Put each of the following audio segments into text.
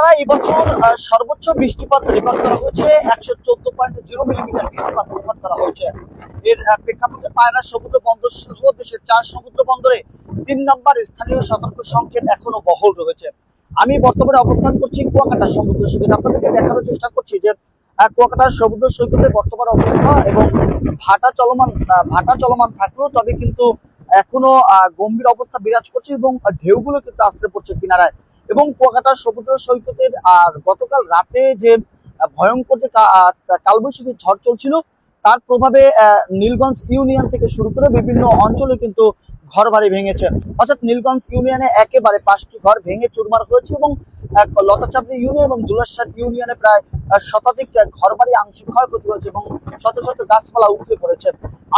আপনারা এই বছর সর্বোচ্চ বৃষ্টিপাত রেকর্ড করা হয়েছে 114.0 মিলিমিটার বৃষ্টিপাত রেকর্ড করা হয়েছে। এর প্রেক্ষাপটে পায়রা সমুদ্র বন্দর সহ দেশের 4 সমুদ্র বন্দরে 3 নম্বর স্থানীয় সতর্ক সংকেত এখনো বহাল রয়েছে। আমি বর্তমানে অবস্থান করছি কুয়াকাটা সমুদ্র সৈকতে। আপনাদেরকে দেখানোর চেষ্টা করছি যে কুয়াকাটা সমুদ্র সৈকতে বর্তমান অবস্থা এবং ভাটা চলমান থাকলেও তবে কিন্তু এখনো গম্ভীর অবস্থা বিরাজ করছে এবং ঢেউগুলো কিন্তু আশ্রে পড়ছে কিনারায়। এবং কুয়াকাটা সমুদ্র সৈকতের আর গতকাল রাতে যে ভয়ঙ্কর যে কালবৈশাখী ঝড় চলছিল তার প্রভাবে নীলগঞ্জ ইউনিয়ন থেকে শুরু করে বিভিন্ন অঞ্চলে কিন্তু ঘর বাড়ি ভেঙেছে। অর্থাৎ নীলগঞ্জ ইউনিয়নে একেবারে 5টি ঘর ভেঙে চুরমার হয়েছে এবং লতাচাপড়ি ইউনিয়ন এবং দুলাশার ইউনিয়নে প্রায় শতাধিক ঘর বাড়ি আংশিক ক্ষয়ক্ষতি হয়েছে এবং শত শত গাছপালা উপড়ে পড়েছে।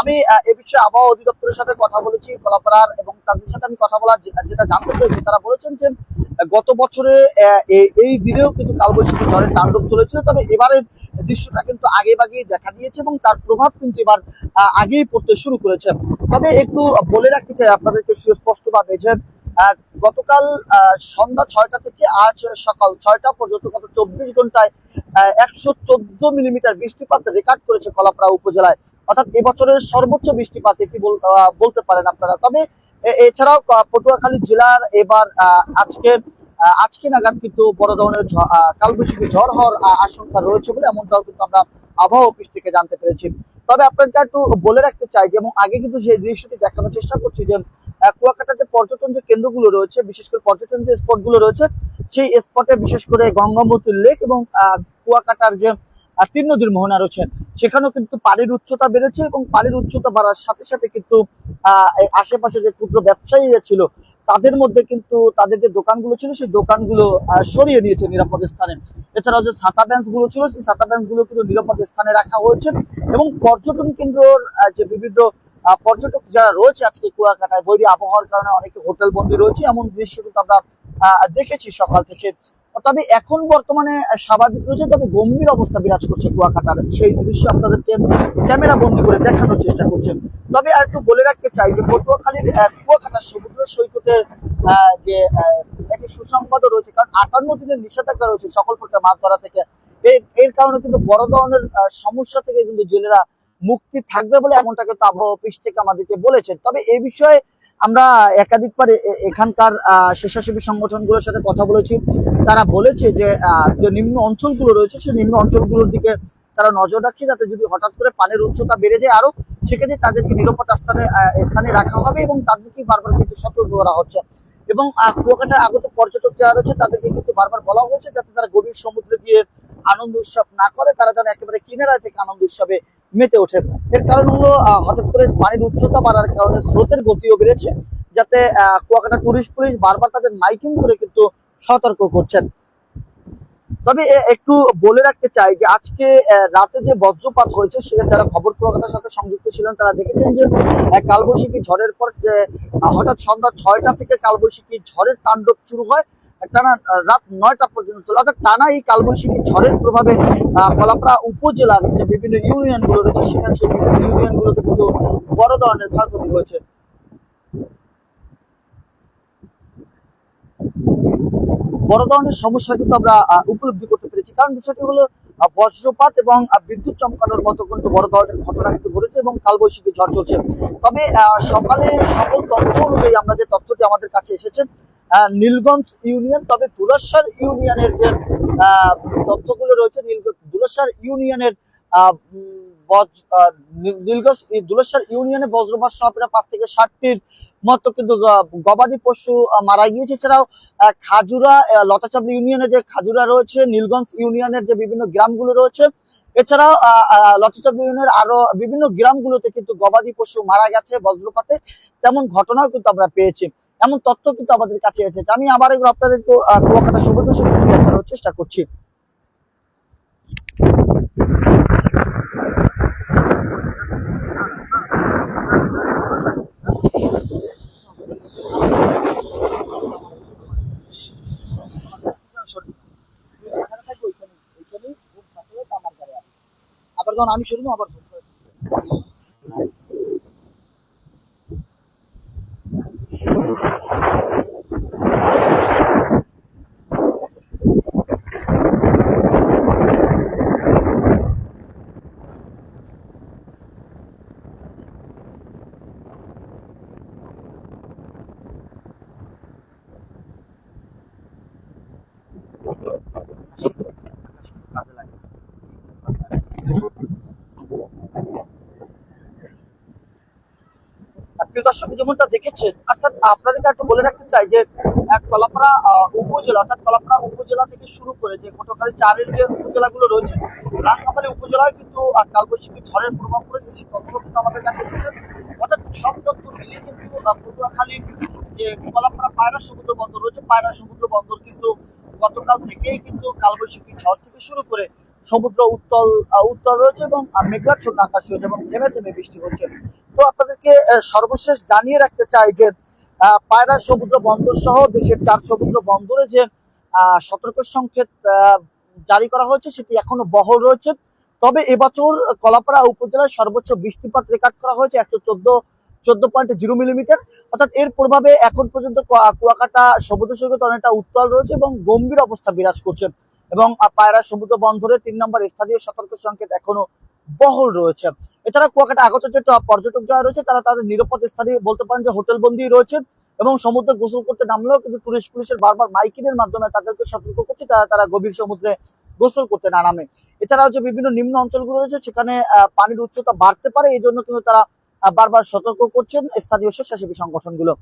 আমি এ বিষয়ে আবহাওয়া অধিদপ্তরের সাথে কথা বলেছি কলাপাড়ার, এবং তাদের সাথে আমি কথা বলার যেটা জানতে পেরেছি তারা বলেছেন যে গত বছরে এই দিনেও কিন্তু কালবৈশাখী ঝড়ের তাণ্ডব চলেছিল, তবে এবারের দৃশ্যটা কিন্তু আগে বাগিয়ে দেখা দিয়েছে এবং তার প্রভাব কিন্তু এবার আগেই পড়তে শুরু করেছে। তবে একটু বলে রাখতে চাই আপনাদেরকে সুস্পষ্টভাবে যে গতকাল সন্ধ্যা 6টা থেকে আজ সকাল 6টা পর্যন্ত গত 24 ঘন্টায় 114 মিলিমিটার বৃষ্টিপাত রেকর্ড করেছে কলাপাড়া উপজেলায়। অর্থাৎ এবছরের সর্বোচ্চ বৃষ্টিপাত এটি বলতে পারেন আপনারা। তবে এছাড়াও পটুয়াখালী জেলার এবার আজকে নাগাদ কিন্তু বড় ধরনের কালবৈশাখী ঝড় হওয়ার আশঙ্কা রয়েছে বলে এমনটাও কিন্তু আমরা আবহাওয়া অফিস থেকে জানতে পেরেছি। তবে আপনাকে একটু বলে রাখতে চাই যে এবং আগে কিন্তু যে দৃশ্যটি দেখানোর চেষ্টা করছি যে কুয়াকাটার যে পর্যটন যে কেন্দ্রগুলো রয়েছে, বিশেষ করে পর্যটন যে স্পটগুলো রয়েছে সেই স্পটে বিশেষ করে গঙ্গামতী লেক এবং কুয়াকাটার যে 3 নদীর মোহনা রয়েছে সেখানেও কিন্তু পানির উচ্চতা বেড়েছে এবং পানির উচ্চতা বাড়ার সাথে সাথে কিন্তু আশেপাশে যে ক্ষুদ্র ব্যবসায়ীরা ছিল তাদের মধ্যে কিন্তু তাদের যে দোকানগুলো ছিল সেই দোকানগুলো সরিয়ে নিয়েছে নিরাপদ স্থানে। এছাড়াও যে ছাতা বেঞ্চ গুলো ছিল সেই ছাতা বেঞ্চ গুলো কিন্তু নিরাপদ স্থানে রাখা হয়েছে এবং পর্যটন কেন্দ্রের যে বিভিন্ন পর্যটক যারা রয়েছে আজকে কুয়াকাটায় বৈরী আবহাওয়ার কারণে অনেকে হোটেল বন্দী রয়েছে, এমন দৃশ্য কিন্তু আমরা দেখেছি সকাল থেকে। তবে এখন বর্তমানে স্বাভাবিক রয়েছে, তবে গম্ভীর অবস্থা বিরাজ করছে কুয়াকাটার, সেই দৃশ্য আপনাদেরকে ক্যামেরা বন্দী করে দেখানোর চেষ্টা করছে। তবে আর একটু বলে রাখতে চাই যে পটুয়াখালীর কুয়াকাটা সমুদ্র সৈকতের যে একটি সুসংবাদও রয়েছে, কারণ 58 দিনের নিষেধাজ্ঞা রয়েছে সকল প্রকার মাছ ধরা থেকে। এর কারণে কিন্তু বড় ধরনের সমস্যা থেকে কিন্তু জেলেরা মুক্তি থাকবে বলে এমনটা কিন্তু আবহাওয়া অফিস থেকে আমাদেরকে বলেছেন। তবে এই বিষয়ে আমরা একাধিকবার এখানকার স্বেচ্ছাসেবী সংগঠনগুলোর সাথে কথা বলেছি। তারা বলেছে যে নিম্ন অঞ্চলগুলো রয়েছে সেই নিম্ন অঞ্চলগুলোর দিকে তারা নজর রাখছে, যাতে যদি হঠাৎ করে পানির উচ্চতা বেড়ে যায় আরো, সেক্ষেত্রে তাদেরকে নিরাপদ স্থানে রাখা হবে এবং তাদেরকে বারবার কিন্তু সতর্ক করা হচ্ছে। এবং কুয়াকাটায় আগত পর্যটক যারা রয়েছে তাদেরকে কিন্তু বারবার বলা হয়েছে যাতে তারা গভীর সমুদ্রে গিয়ে আনন্দ উৎসব না করে, তারা যেন একেবারে কিনারা থেকে আনন্দ উৎসবে মেতে ওঠে। এর কারণ হলো হঠাৎ করে পানির উচ্চতা বাড়ার কারণে স্রোতের গতিও বেড়েছে, যাতে কুয়াকাটা টুরিস্ট পুলিশ বারবার তাদের মাইকিং করে কিন্তু সতর্ক করছেন। তবে একটু বলে রাখতে চাই যে আজকে রাতে যে বজ্রপাত হয়েছে সেখানে যারা খবর কুয়াকাটার সাথে সংযুক্ত ছিলেন তারা দেখেছেন যে কালবৈশাখী ঝড়ের পর হঠাৎ সন্ধ্যা 6টা থেকে কালবৈশাখী ঝড়ের তাণ্ডব শুরু হয় টানা রাত 9টা পর্যন্ত। অর্থাৎ টানা এই কালবৈশাখী ঝড়ের প্রভাবে কলাপাড়া উপজেলার যে বিভিন্ন ইউনিয়ন গুলো রয়েছে সেখানে সেই বিভিন্ন ইউনিয়ন গুলোতে কিন্তু বড় ধরনের ক্ষয়ক্ষতি হয়েছে। বড় ধরনের সমস্যা কিন্তু আমরা উপলব্ধি করতে পেরেছি, কারণ বিষয়টি হলো বজ্রপাত এবং বিদ্যুৎ চমকানোর মতো কিন্তু বড় ধরনের ঘটনা কিন্তু ঘটেছে এবং কালবৈশাখী ঝড় চলছে। তবে সকালে সকল তথ্য অনুযায়ী আমরা যে তথ্যটি আমাদের কাছে এসেছে নীলগঞ্জ ইউনিয়ন, তবে দুলাশার ইউনিয়নের যে তথ্যগুলো রয়েছে দুলাশার ইউনিয়নের দুলাশার ইউনিয়নে বজ্রপাত সহ প্রায় 5 থেকে 60টির মতো কিন্তু গবাদি পশু মারা গিয়েছে। এছাড়াও খাজুরা লতাচাপড়ি ইউনিয়নে যে খাজুরা রয়েছে, নীলগঞ্জ ইউনিয়নের যে বিভিন্ন গ্রামগুলো রয়েছে, এছাড়াও লতাচাপড়ি ইউনিয়নের আরো বিভিন্ন গ্রামগুলোতে কিন্তু গবাদি পশু মারা গেছে বজ্রপাতে, তেমন ঘটনাও কিন্তু আমরা পেয়েছি, এমন তথ্য কিন্তু আমাদের কাছে এসেছে। আমি আবার এগুলো আপনাদেরকে কুয়াকাটা সমুদ্র সৈকতে দেখানোর চেষ্টা করছি। আবার যখন আমি শুরু আবার কাজে লাগে। প্রিয় দর্শক, যেমনটা দেখেছেন, অর্থাৎ আপনাদেরকে একটু বলে রাখতে চাই যে কলাপাড়া উপজেলা, অর্থাৎ কলাপাড়া উপজেলা থেকে শুরু করে যে পটুয়াখালী চারের যে উপজেলাগুলো রয়েছে, রাঙ্গামালী উপজেলায় কিন্তু কালবৈশাখী ঝড়ের প্রভাব পড়েছে, সেই তথ্য কিন্তু আমাদের কাছে এসেছে। অর্থাৎ সব তথ্য মিলিয়ে কিন্তু পটুয়াখালীর যে কলাপাড়া পায়রা সমুদ্র বন্দর রয়েছে, পায়রা সমুদ্র বন্দর কিন্তু গতকাল থেকেই কিন্তু কালবৈশাখী ঝড় থেকে শুরু করে সমুদ্র উত্তল রয়েছে এবং মেঘাচ্ছন্ন আকাশ রয়েছে এবং থেমে থেমে বৃষ্টি হচ্ছে। তো আপনাদেরকে সর্বশেষ জানিয়ে রাখতে চাই যে পায়রা সমুদ্র বন্দর সহ দেশের 4 সমুদ্র বন্দরে যে সতর্ক সংকেত জারি করা হয়েছে সেটি এখনো বহাল রয়েছে। তবে এবছর কলাপাড়া উপজেলায় সর্বোচ্চ বৃষ্টিপাত রেকর্ড করা হয়েছে 114.0 মিলিমিটার। অর্থাৎ এর প্রভাবে এখন পর্যন্ত কুয়াকাটা সমুদ্র সৈকত অনেকটা উত্তাল রয়েছে এবং গম্ভীর অবস্থা বিরাজ করছে এবং পায়রা সমুদ্র বন্দরে 3 নম্বর স্থানীয় সতর্ক সংকেত এখনো বহাল রয়েছে। এছাড়া কুয়াকাটা আগত যে পর্যটক যারা রয়েছে তারা তাদের নিরাপদ স্থানে বলতে পারেন যে হোটেল বন্দী রয়েছে এবং সমুদ্রে গোসল করতে নামলেও কিন্তু টুরিস্ট পুলিশের বারবার মাইকিংয়ের মাধ্যমে তাদেরকে সতর্ক করছে তারা গভীর সমুদ্রে গোসল করতে না নামে। এছাড়াও যে বিভিন্ন নিম্ন অঞ্চলগুলো রয়েছে সেখানে পানির উচ্চতা বাড়তে পারে, এই জন্য কিন্তু তারা বারবার সতর্ক করছেন স্থানীয় স্বেচ্ছাসেবী সংগঠনগুলো।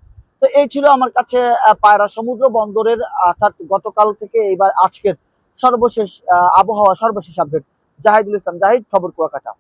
তো এই ছিল আমার কাছে পায়রা সমুদ্র বন্দরের অর্থাৎ গতকাল থেকে এইবার আজকের সর্বশেষ আবহাওয়া, সর্বশেষ আপডেট। জাহিদুল ইসলাম জাহিদ, খবর কুয়াকাটা।